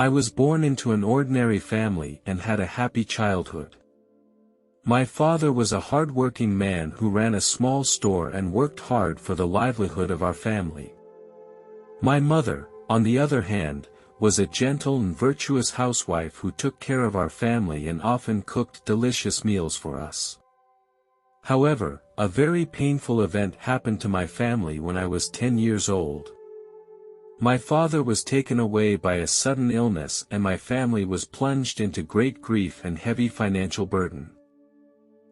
I was born into an ordinary family and had a happy childhood. My father was a hard-working man who ran a small store and worked hard for the livelihood of our family. My mother, on the other hand, was a gentle and virtuous housewife who took care of our family and often cooked delicious meals for us. However, a very painful event happened to my family when I was 10 years old. My father was taken away by a sudden illness and my family was plunged into great grief and heavy financial burden.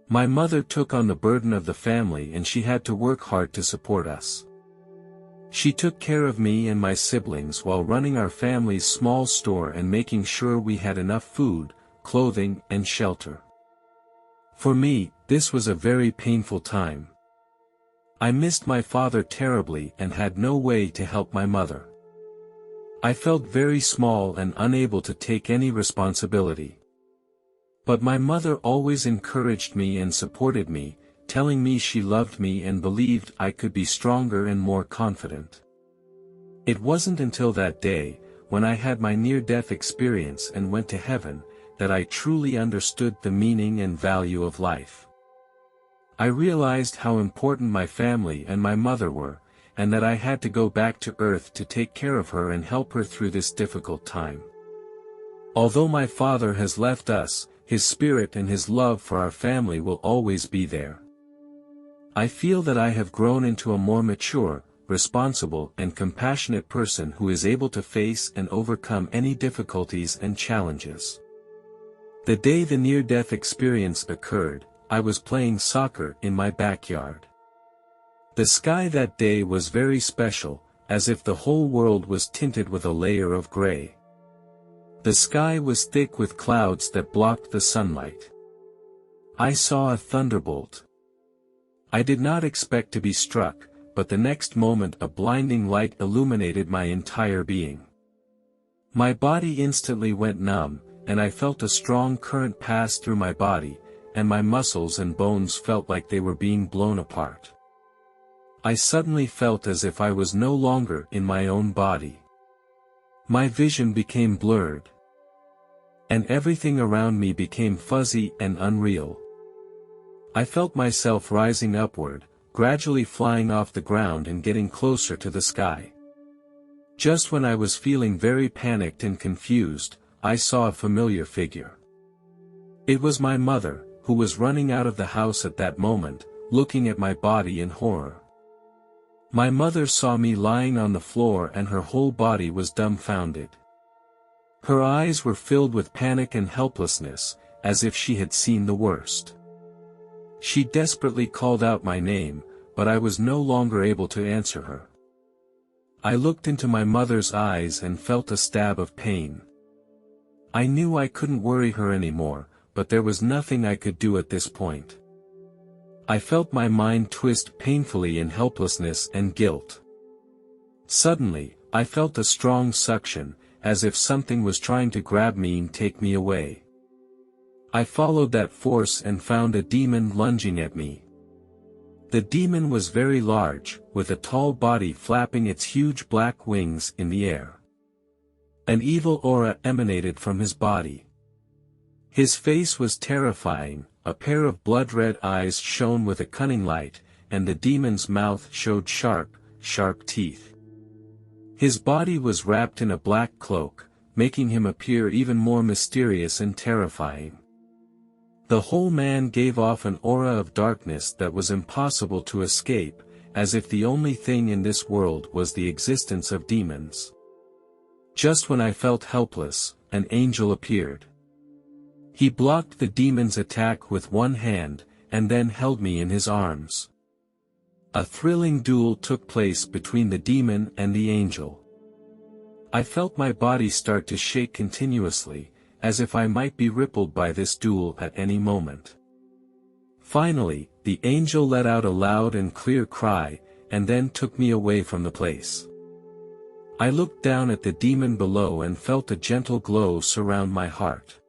My mother took on the burden of the family and she had to work hard to support us. She took care of me and my siblings while running our family's small store and making sure we had enough food, clothing, and shelter. For me, this was a very painful time. I missed my father terribly and had no way to help my mother. I felt very small and unable to take any responsibility. But my mother always encouraged me and supported me, telling me she loved me and believed I could be stronger and more confident. It wasn't until that day, when I had my near-death experience and went to heaven, that I truly understood the meaning and value of life. I realized how important my family and my mother were, and that I had to go back to Earth to take care of her and help her through this difficult time. Although my father has left us, his spirit and his love for our family will always be there. I feel that I have grown into a more mature, responsible and compassionate person who is able to face and overcome any difficulties and challenges. The day the near-death experience occurred, I was playing soccer in my backyard. The sky that day was very special, as if the whole world was tinted with a layer of gray. The sky was thick with clouds that blocked the sunlight. I saw a thunderbolt. I did not expect to be struck, but the next moment a blinding light illuminated my entire being. My body instantly went numb, and I felt a strong current pass through my body, and my muscles and bones felt like they were being blown apart. I suddenly felt as if I was no longer in my own body. My vision became blurred. And everything around me became fuzzy and unreal. I felt myself rising upward, gradually flying off the ground and getting closer to the sky. Just when I was feeling very panicked and confused, I saw a familiar figure. It was my mother, who was running out of the house at that moment, looking at my body in horror. My mother saw me lying on the floor and her whole body was dumbfounded. Her eyes were filled with panic and helplessness, as if she had seen the worst. She desperately called out my name, but I was no longer able to answer her. I looked into my mother's eyes and felt a stab of pain. I knew I couldn't worry her anymore, but there was nothing I could do at this point. I felt my mind twist painfully in helplessness and guilt. Suddenly, I felt a strong suction, as if something was trying to grab me and take me away. I followed that force and found a demon lunging at me. The demon was very large, with a tall body flapping its huge black wings in the air. An evil aura emanated from his body. His face was terrifying, a pair of blood-red eyes shone with a cunning light, and the demon's mouth showed sharp, sharp teeth. His body was wrapped in a black cloak, making him appear even more mysterious and terrifying. The whole man gave off an aura of darkness that was impossible to escape, as if the only thing in this world was the existence of demons. Just when I felt helpless, an angel appeared. He blocked the demon's attack with one hand, and then held me in his arms. A thrilling duel took place between the demon and the angel. I felt my body start to shake continuously, as if I might be rippled by this duel at any moment. Finally, the angel let out a loud and clear cry, and then took me away from the place. I looked down at the demon below and felt a gentle glow surround my heart.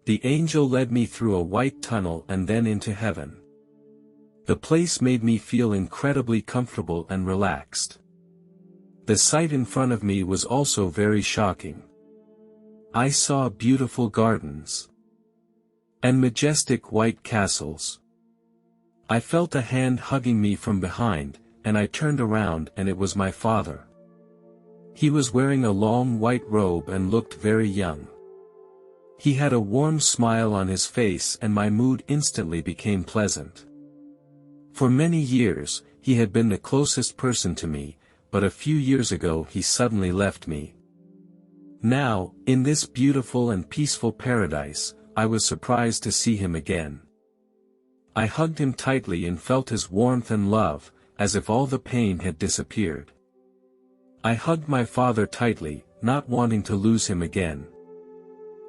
The angel led me through a white tunnel and then into heaven. The place made me feel incredibly comfortable and relaxed. The sight in front of me was also very shocking. I saw beautiful gardens and majestic white castles. I felt a hand hugging me from behind, and I turned around and it was my father. He was wearing a long white robe and looked very young. He had a warm smile on his face and my mood instantly became pleasant. For many years, he had been the closest person to me, but a few years ago he suddenly left me. Now, in this beautiful and peaceful paradise, I was surprised to see him again. I hugged him tightly and felt his warmth and love, as if all the pain had disappeared. I hugged my father tightly, not wanting to lose him again.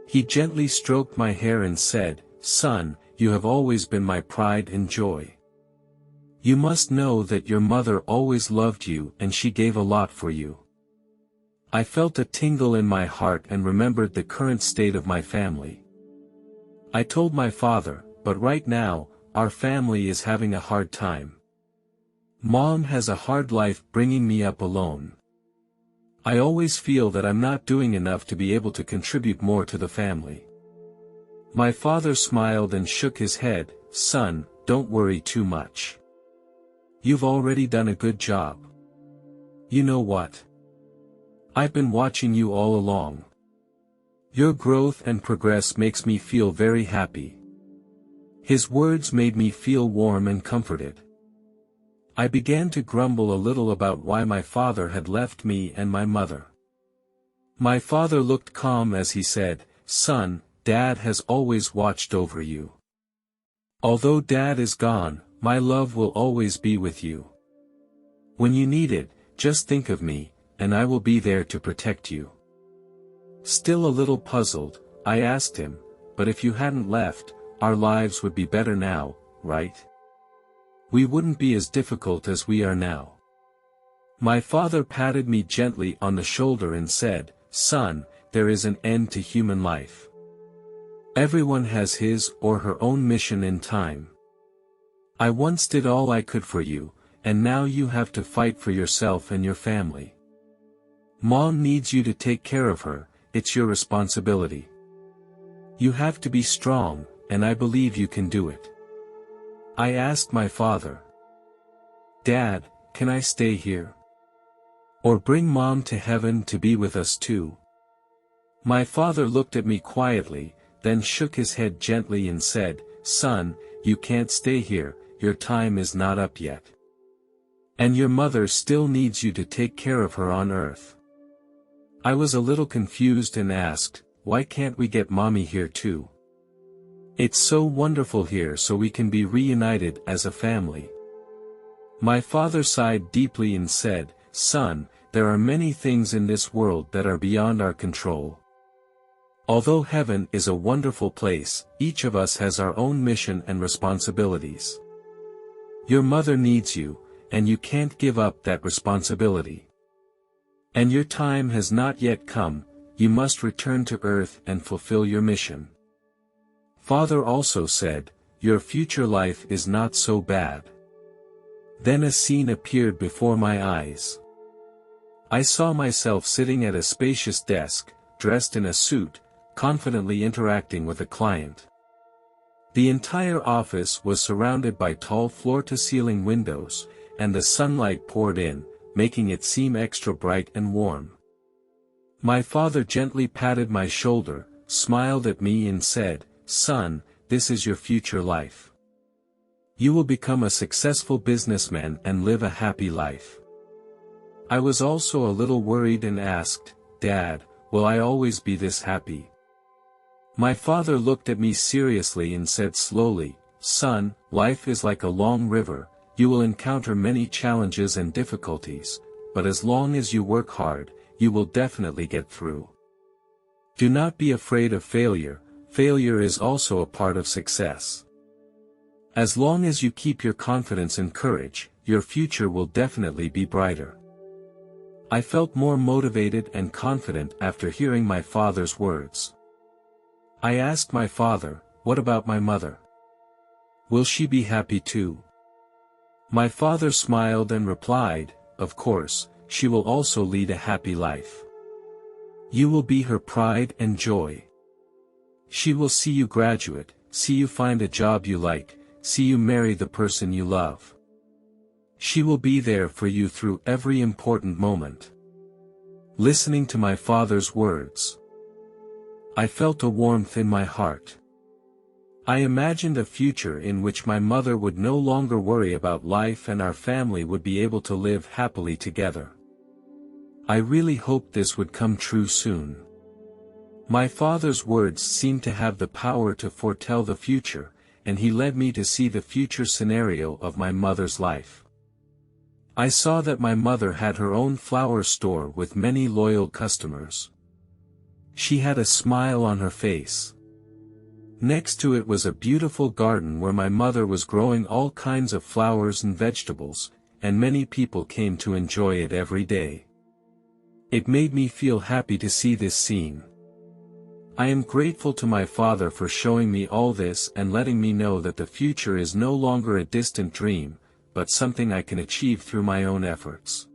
He gently stroked my hair and said, "Son, you have always been my pride and joy. You must know that your mother always loved you and she gave a lot for you." I felt a tingle in my heart and remembered the current state of my family. I told my father, "But right now, our family is having a hard time. Mom has a hard life bringing me up alone. I always feel that I'm not doing enough to be able to contribute more to the family." My father smiled and shook his head, "Son, don't worry too much. You've already done a good job. You know what? I've been watching you all along. Your growth and progress makes me feel very happy." His words made me feel warm and comforted. I began to grumble a little about why my father had left me and my mother. My father looked calm as he said, "Son, Dad has always watched over you. Although Dad is gone, my love will always be with you. When you need it, just think of me, and I will be there to protect you." Still a little puzzled, I asked him, "But if you hadn't left, our lives would be better now, right? We wouldn't be as difficult as we are now." My father patted me gently on the shoulder and said, "Son, there is an end to human life. Everyone has his or her own mission in time. I once did all I could for you, and now you have to fight for yourself and your family. Mom needs you to take care of her, it's your responsibility. You have to be strong, and I believe you can do it." I asked my father, "Dad, can I stay here? Or bring Mom to heaven to be with us too?" My father looked at me quietly, then shook his head gently and said, "Son, you can't stay here, your time is not up yet. And your mother still needs you to take care of her on earth." I was a little confused and asked, "Why can't we get Mommy here too? It's so wonderful here so we can be reunited as a family." My father sighed deeply and said, "Son, there are many things in this world that are beyond our control. Although heaven is a wonderful place, each of us has our own mission and responsibilities. Your mother needs you, and you can't give up that responsibility. And your time has not yet come, you must return to earth and fulfill your mission." Father also said, "Your future life is not so bad." Then a scene appeared before my eyes. I saw myself sitting at a spacious desk, dressed in a suit, confidently interacting with a client. The entire office was surrounded by tall floor-to-ceiling windows, and the sunlight poured in, making it seem extra bright and warm. My father gently patted my shoulder, smiled at me and said, "Son, this is your future life. You will become a successful businessman and live a happy life." I was also a little worried and asked, "Dad, will I always be this happy?" My father looked at me seriously and said slowly, "Son, life is like a long river, you will encounter many challenges and difficulties, but as long as you work hard, you will definitely get through. Do not be afraid of failure, failure is also a part of success. As long as you keep your confidence and courage, your future will definitely be brighter." I felt more motivated and confident after hearing my father's words. I asked my father, "What about my mother? Will she be happy too?" My father smiled and replied, "Of course, she will also lead a happy life. You will be her pride and joy. She will see you graduate, see you find a job you like, see you marry the person you love. She will be there for you through every important moment. Listening to my father's words, I felt a warmth in my heart. I imagined a future in which my mother would no longer worry about life and our family would be able to live happily together. I really hoped this would come true soon. My father's words seemed to have the power to foretell the future, and he led me to see the future scenario of my mother's life. I saw that my mother had her own flower store with many loyal customers. She had a smile on her face. Next to it was a beautiful garden where my mother was growing all kinds of flowers and vegetables, and many people came to enjoy it every day. It made me feel happy to see this scene. I am grateful to my father for showing me all this and letting me know that the future is no longer a distant dream, but something I can achieve through my own efforts.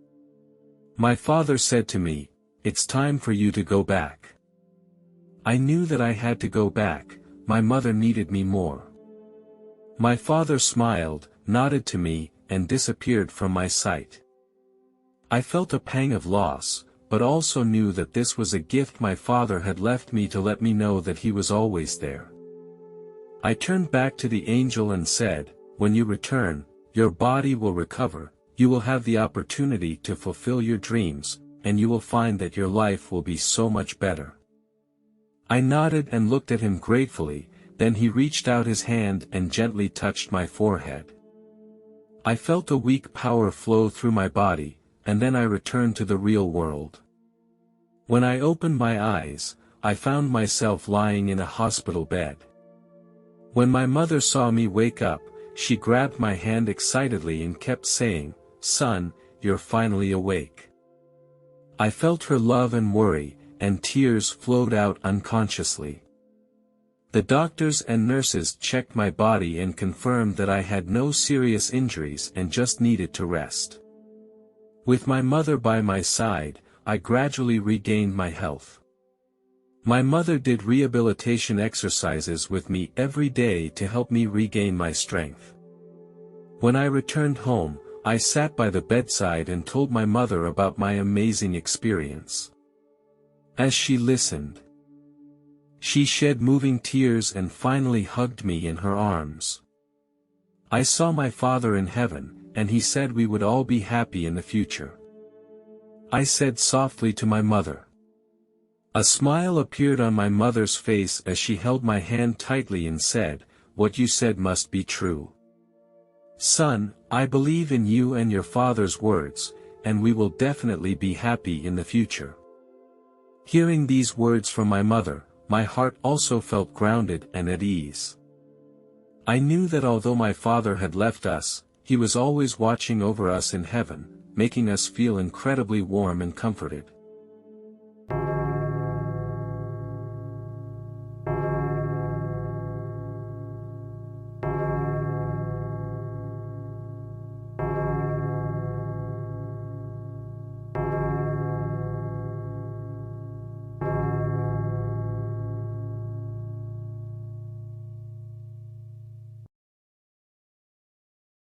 My father said to me, "It's time for you to go back." I knew that I had to go back, my mother needed me more. My father smiled, nodded to me, and disappeared from my sight. I felt a pang of loss, but also knew that this was a gift my father had left me to let me know that he was always there. I turned back to the angel and said, "When you return, your body will recover, you will have the opportunity to fulfill your dreams, and you will find that your life will be so much better." I nodded and looked at him gratefully, then he reached out his hand and gently touched my forehead. I felt a weak power flow through my body, and then I returned to the real world. When I opened my eyes, I found myself lying in a hospital bed. When my mother saw me wake up, she grabbed my hand excitedly and kept saying, "Son, you're finally awake." I felt her love and worry, and tears flowed out unconsciously. The doctors and nurses checked my body and confirmed that I had no serious injuries and just needed to rest. With my mother by my side, I gradually regained my health. My mother did rehabilitation exercises with me every day to help me regain my strength. When I returned home, I sat by the bedside and told my mother about my amazing experience. As she listened, she shed moving tears and finally hugged me in her arms. I saw my father in heaven, and he said we would all be happy in the future. I said softly to my mother. A smile appeared on my mother's face as she held my hand tightly and said, "What you said must be true. Son, I believe in you and your father's words, and we will definitely be happy in the future." Hearing these words from my mother, my heart also felt grounded and at ease. I knew that although my father had left us, he was always watching over us in heaven, making us feel incredibly warm and comforted.